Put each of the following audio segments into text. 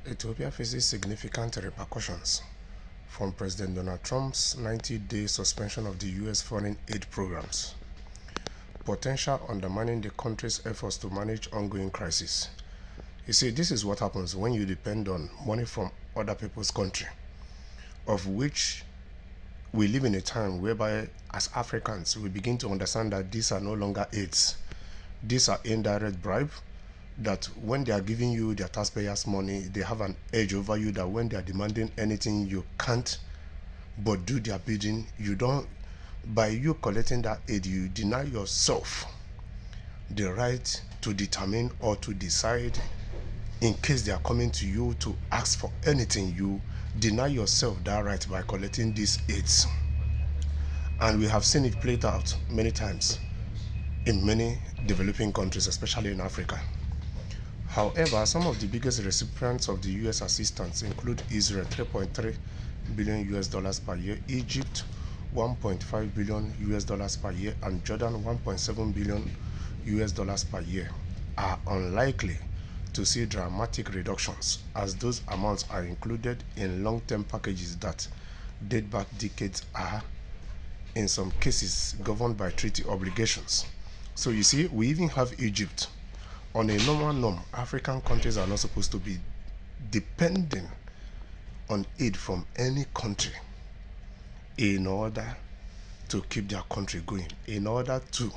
Ethiopia faces significant repercussions from President Donald Trump's 90-day suspension of the U.S. foreign aid programs, potential undermining the country's efforts to manage ongoing crises. You see, this is what happens when you depend on money from other people's country, of which we live in a time whereby, as Africans, we begin to understand that these are no longer aids. These are indirect bribe, that when they are giving you their taxpayers' money, they have an edge over you, that when they are demanding anything, you can't but do their bidding. You don't, by you collecting that aid, you deny yourself the right to determine or to decide in case they are coming to you to ask for anything. You deny yourself that right by collecting these aids. And we have seen it played out many times in many developing countries, especially in Africa. However, some of the biggest recipients of the US assistance include Israel, 3.3 billion US dollars per year, Egypt, 1.5 billion US dollars per year, and Jordan, 1.7 billion US dollars per year, are unlikely to see dramatic reductions, as those amounts are included in long-term packages that date back decades, are in some cases governed by treaty obligations. So you see, we even have Egypt. On a normal norm, African countries are not supposed to be depending on aid from any country in order to keep their country going, in order to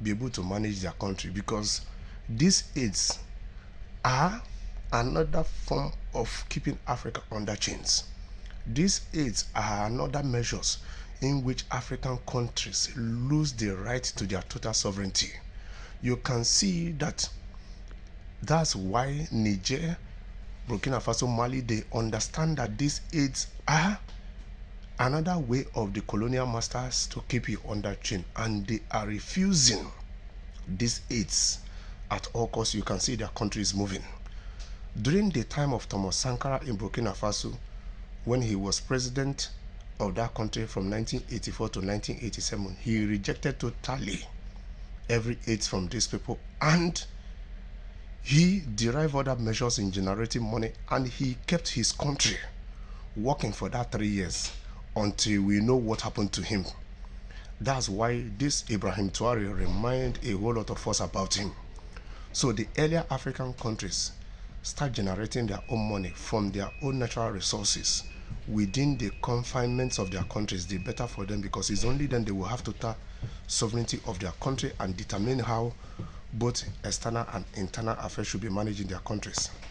be able to manage their country, because these aids are another form of keeping Africa under chains. These aids are another measures in which African countries lose the right to their total sovereignty. You can see that that's why Niger, Burkina Faso, Mali, they understand that these aids are another way of the colonial masters to keep you under chain, and they are refusing these aids at all costs. You can see their country is moving. During the time of Thomas Sankara in Burkina Faso, when he was president of that country from 1984 to 1987, he rejected totally every aid from these people, and he derived other measures in generating money, and he kept his country working for that 3 years until we know what happened to him. That's why this Ibrahim Traoré remind a whole lot of us about him. So the earlier African countries start generating their own money from their own natural resources within the confinements of their countries, the better for them, because it's only then they will have total sovereignty of their country and determine how both external and internal affairs should be managed in their countries.